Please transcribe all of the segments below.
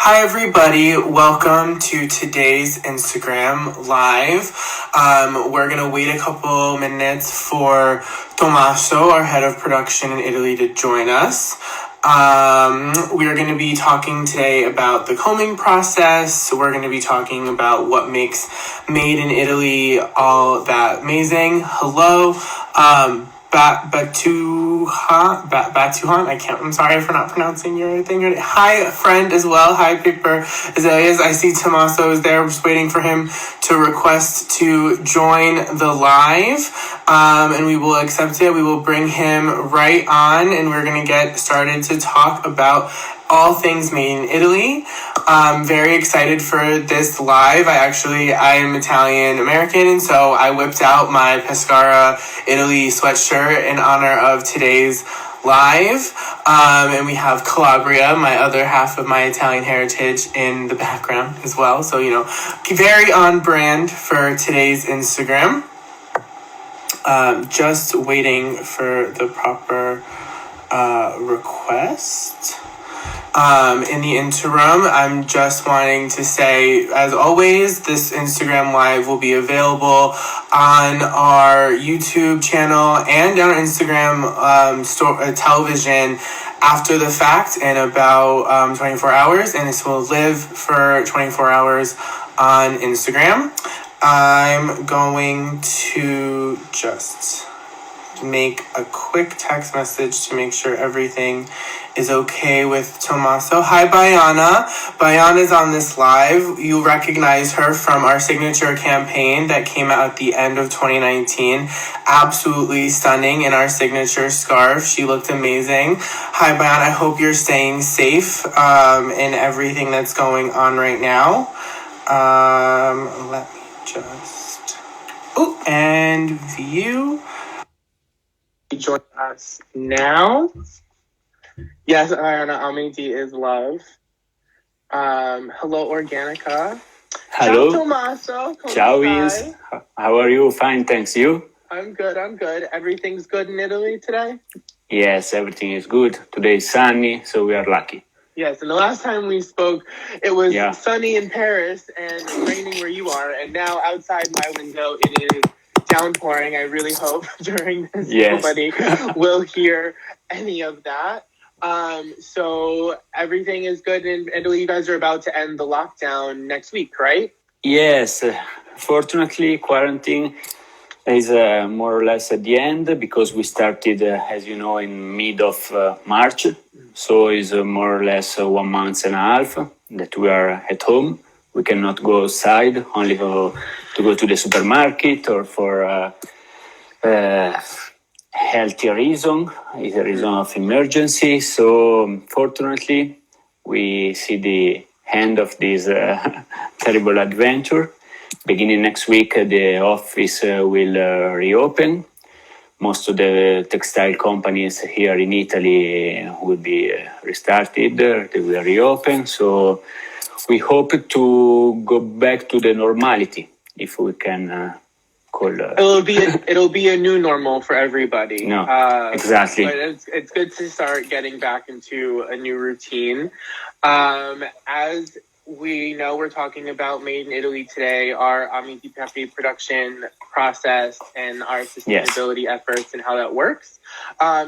Hi everybody, welcome to today's Instagram Live. We're going to wait a couple minutes for Tommaso, our head of production in Italy, to join us. We are going to be talking today about the combing process. We're going to be talking about what makes Made in Italy all that amazing. Hello, Batuhan, I'm sorry for not pronouncing your thing. Hi, friend, as well. Hi, Paper Azaleas. I see Tommaso is there. I'm just waiting for him to request to join the live, and we will accept it. We will bring him right on, and we're going to get started to talk about all things made in Italy. I'm very excited for this live. I am Italian American, and so I whipped out my Pescara Italy sweatshirt in honor of today's live. And we have Calabria, my other half of my Italian heritage, in the background as well. So, very on brand for today's Instagram. Just waiting for the proper request. In the interim, I'm just wanting to say, as always, this Instagram Live will be available on our YouTube channel and on our Instagram television after the fact in about 24 hours, and this will live for 24 hours on Instagram. I'm going to just make a quick text message to make sure everything is okay with Tommaso. Hi, Bayana. Bayana's on this live. You recognize her from our signature campaign that came out at the end of 2019. Absolutely stunning in our signature scarf. She looked amazing. Hi, Bayana. I hope you're staying safe in everything that's going on right now. Let me just... Oh, and view... Join us now. Yes, Amedee is love. Hello, Organica. Hello. Ciao, Tommaso. Ciao, Is. How are you? Fine, thanks. You? I'm good. Everything's good in Italy today? Yes, everything is good. Today is sunny, so we are lucky. Yes, and the last time we spoke, it was sunny in Paris and raining where you are, and now outside my window it is downpouring. I really hope during this nobody will hear any of that. So everything is good in Italy. You guys are about to end the lockdown next week, right? Yes. Fortunately, quarantine is more or less at the end because we started, as you know, in mid of March. So it's more or less 1 month and a half that we are at home. We cannot go outside, only to go to the supermarket or for healthy reason. It's a reason of emergency. So fortunately, we see the end of this terrible adventure. Beginning next week, the office will reopen. Most of the textile companies here in Italy will be restarted. They will reopen. So we hope to go back to the normality, if we can call. It'll be a new normal for everybody. No, exactly. But it's good to start getting back into a new routine. As we know, we're talking about Made in Italy today, our Amédée Paris production process and our sustainability efforts and how that works.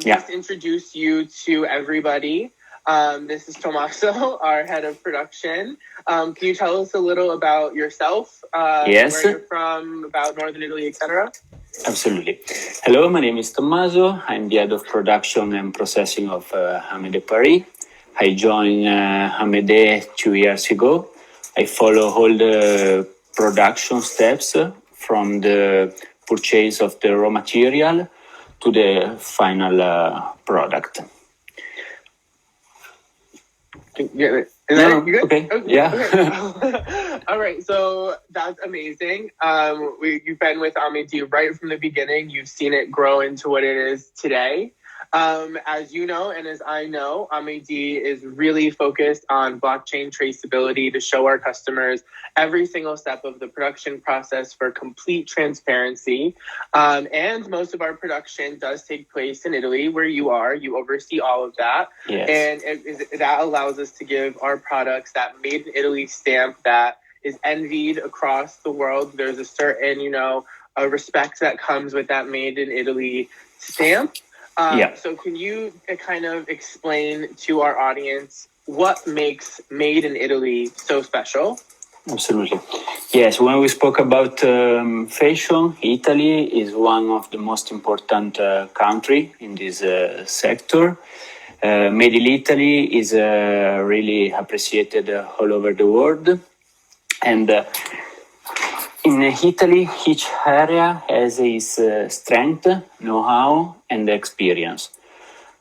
Just to introduce you to everybody. This is Tommaso, our head of production. Can you tell us a little about yourself, where you're from, about Northern Italy, etc.? Absolutely. Hello, my name is Tommaso. I'm the head of production and processing of Amédée Paris. I joined Amedee 2 years ago. I follow all the production steps from the purchase of the raw material to the final product. Okay. Yeah. Okay. All right. So that's amazing. You've been with Amedee right from the beginning. You've seen it grow into what it is today. As you know, and as I know, Amedee is really focused on blockchain traceability to show our customers every single step of the production process for complete transparency. And most of our production does take place in Italy, where you are. You oversee all of that. Yes. And that allows us to give our products that made in Italy stamp that is envied across the world. There's a certain, a respect that comes with that made in Italy stamp. So can you kind of explain to our audience what makes Made in Italy so special? Absolutely. Yes, when we spoke about fashion, Italy is one of the most important country in this sector. Made in Italy is really appreciated all over the world. And in Italy, each area has its strength, know-how, and experience.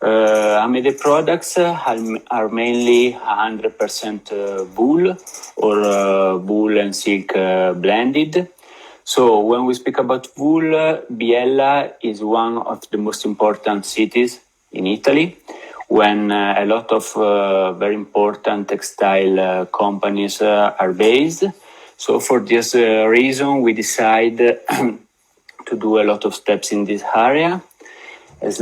Amédée products are mainly 100% wool or wool and silk blended. So when we speak about wool, Biella is one of the most important cities in Italy, when a lot of very important textile companies are based. So for this reason, we decide to do a lot of steps in this area, as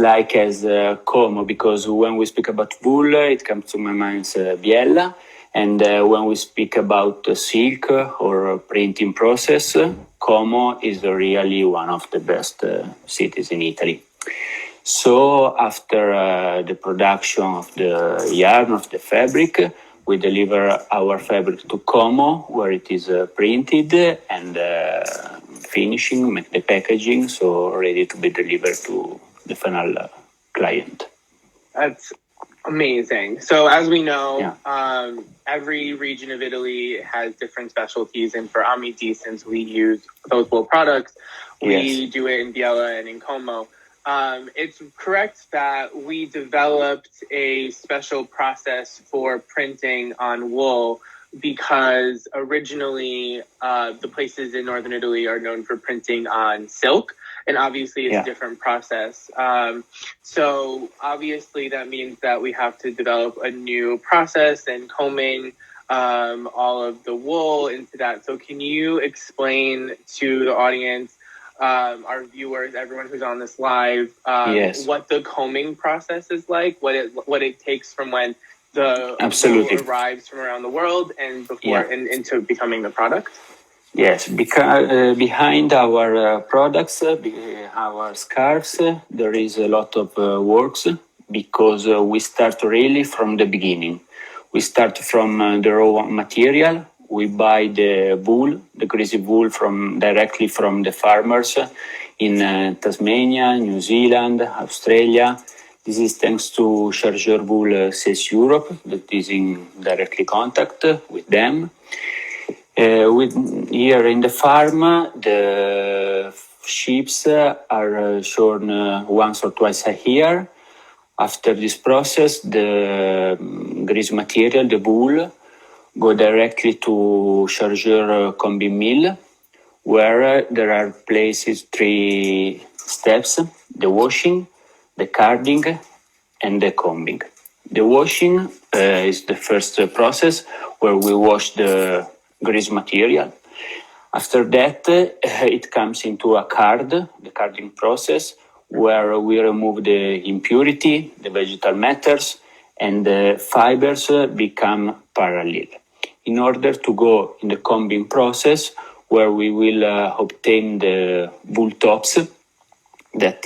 Como, because when we speak about wool, it comes to my mind Biella, and when we speak about silk or printing process, Como is really one of the best cities in Italy. So after the production of the yarn, of the fabric, we deliver our fabric to Como, where it is printed and finishing, make the packaging, so ready to be delivered to the final client. That's amazing. So as we know, every region of Italy has different specialties, and for Amedee, since we use those wool products, we do it in Biella and in Como. It's correct that we developed a special process for printing on wool because originally the places in northern Italy are known for printing on silk, and obviously it's a different process. So obviously that means that we have to develop a new process and combing all of the wool into that. So can you explain to the audience, our viewers, everyone who's on this live, what the combing process is like, what it takes from when the wool arrives from around the world and before and into becoming the product? Yes, because behind our products, our scarves, there is a lot of works because we start really from the beginning. We start from the raw material. We buy the wool, the greasy wool directly from the farmers in Tasmania, New Zealand, Australia. This is thanks to Chargeur Wool Sales Europe that is in directly contact with them. Here in the farm, the sheeps are shorn once or twice a year. After this process, the grease material, the wool, go directly to Chargeur combing mill, where there are places 3 steps: the washing, the carding, and the combing. The washing is the first process where we wash the grease material. After that, it comes into a card, the carding process, where we remove the impurity, the vegetal matters, and the fibers become parallel. In order to go in the combing process, where we will obtain the wool tops that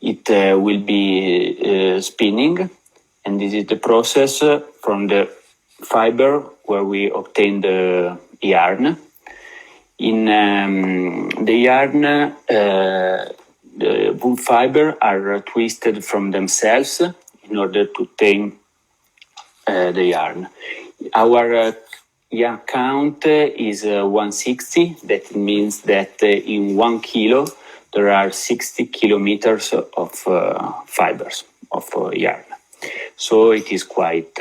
it will be spinning, and this is the process from the fiber where we obtain the yarn. In the yarn, the wool fiber are twisted from themselves in order to obtain the yarn. Our yarn count is 160. That means that in 1 kilo there are 60 kilometers of fibers of yarn. So it is quite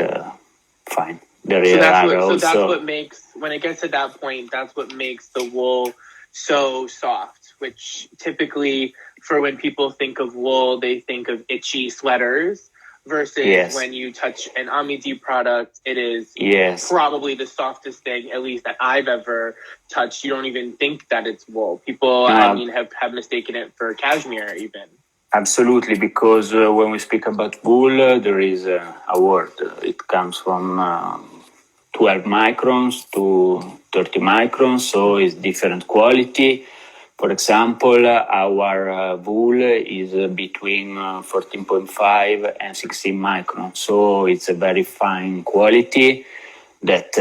fine. So that's what makes, when it gets to that point, that's what makes the wool so soft. which typically for when people think of wool, they think of itchy sweaters. Versus when you touch an Amedee product, it is probably the softest thing, at least that I've ever touched. You don't even think that it's wool. People, have mistaken it for cashmere even. Absolutely, because when we speak about wool, there is a word. It comes from 12 microns to 30 microns, so it's different quality. For example, our wool is between 14.5 and 16 microns, so it's a very fine quality that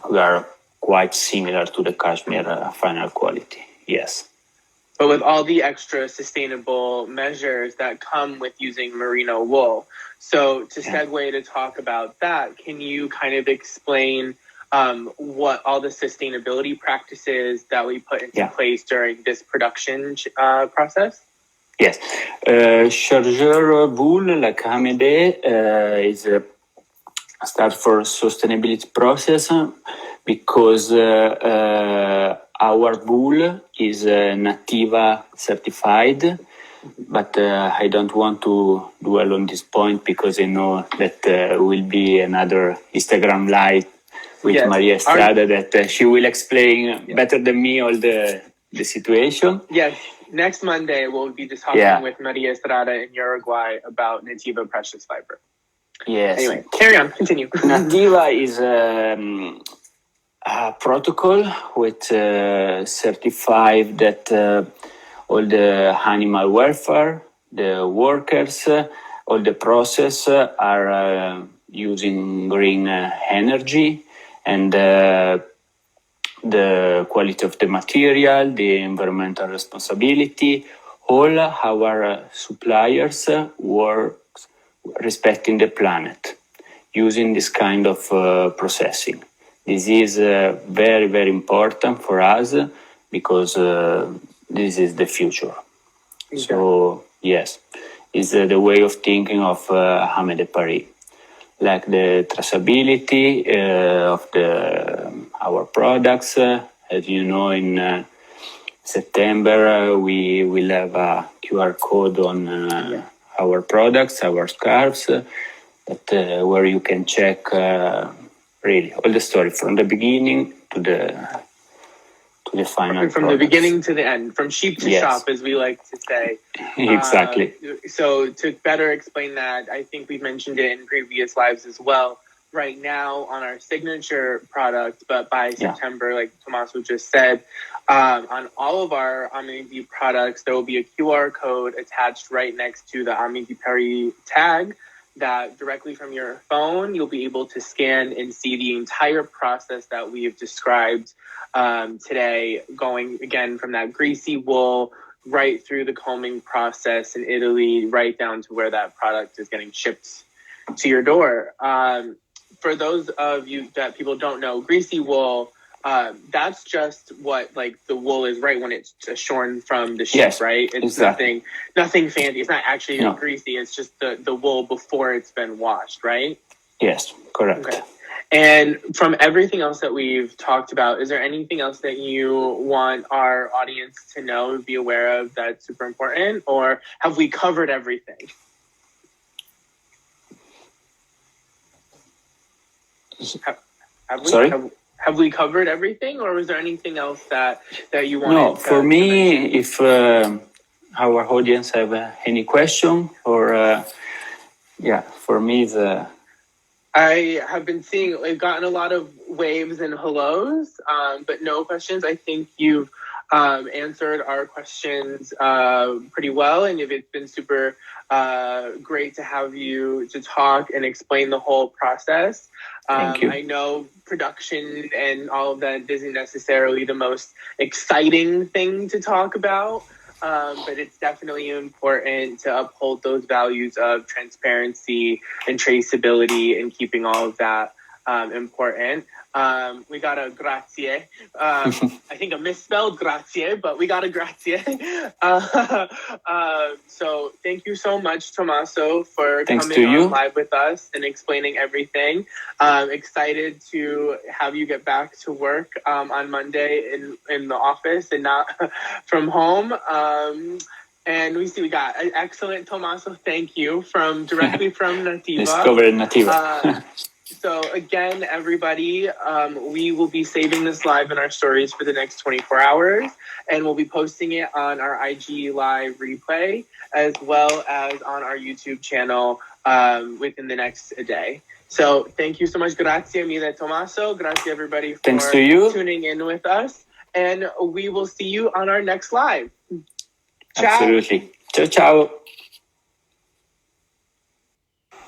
we are quite similar to the cashmere final quality, yes. But with all the extra sustainable measures that come with using merino wool. So to segue to talk about that, can you kind of explain what all the sustainability practices that we put into place during this production process? Yes. Chargeur wool, like Amedee, is a start for sustainability process because our wool is Nativa certified, but I don't want to dwell on this point because I know that will be another Instagram live with Maria Estrada that she will explain better than me all the situation. Yes, next Monday we'll be just talking with Maria Estrada in Uruguay about Nativa precious fiber. Yes. Anyway, carry on, continue. Nativa is a protocol with certified that all the animal welfare, the workers, all the process are using green energy, and the quality of the material, the environmental responsibility, all our suppliers work respecting the planet, using this kind of processing. This is very, very important for us because this is the future. Okay. So, yes, it's the way of thinking of Amédée Paris. Like the traceability of our products. As you know, in September, we will have a QR code on our products, our scarves, where you can check really all the story from the beginning to the final. From the beginning to the end, from sheep to shop, as we like to say. Exactly. So to better explain that, I think we've mentioned it in previous lives as well. Right now on our signature product, but by September, like Tommaso just said, on all of our Amédée products, there will be a QR code attached right next to the Amédée Paris tag that directly from your phone, you'll be able to scan and see the entire process that we have described today, going again from that greasy wool right through the combing process in Italy, right down to where that product is getting shipped to your door. For those of you that people don't know, greasy wool, that's just what like the wool is right when it's shorn from the sheep, right? It's nothing fancy. It's not actually greasy. It's just the wool before it's been washed, right? Yes, correct. Okay. And from everything else that we've talked about, is there anything else that you want our audience to know, be aware of that's super important, or have we covered everything? Have we covered everything, or was there anything else that you wanted? No, for me, if our audience have any question, or for me, I have been seeing, we've gotten a lot of waves and hellos, but no questions. I think you've answered our questions pretty well, and it's been super great to have you to talk and explain the whole process. Thank you. I know production and all of that isn't necessarily the most exciting thing to talk about, but it's definitely important to uphold those values of transparency and traceability and keeping all of that important. We got a grazie. I think I misspelled grazie, but we got a grazie. So thank you so much, Tommaso, for coming on live with us and explaining everything. Excited to have you get back to work on Monday in the office and not from home. And we got an excellent Tommaso. Thank you directly from Nativa. Discovered Nativa. So again, everybody, we will be saving this live in our stories for the next 24 hours, and we'll be posting it on our IG live replay as well as on our YouTube channel within the next day. So thank you so much. Grazie mille, Tommaso. Grazie everybody for tuning in with us, and we will see you on our next live. Ciao. Absolutely. Ciao, ciao.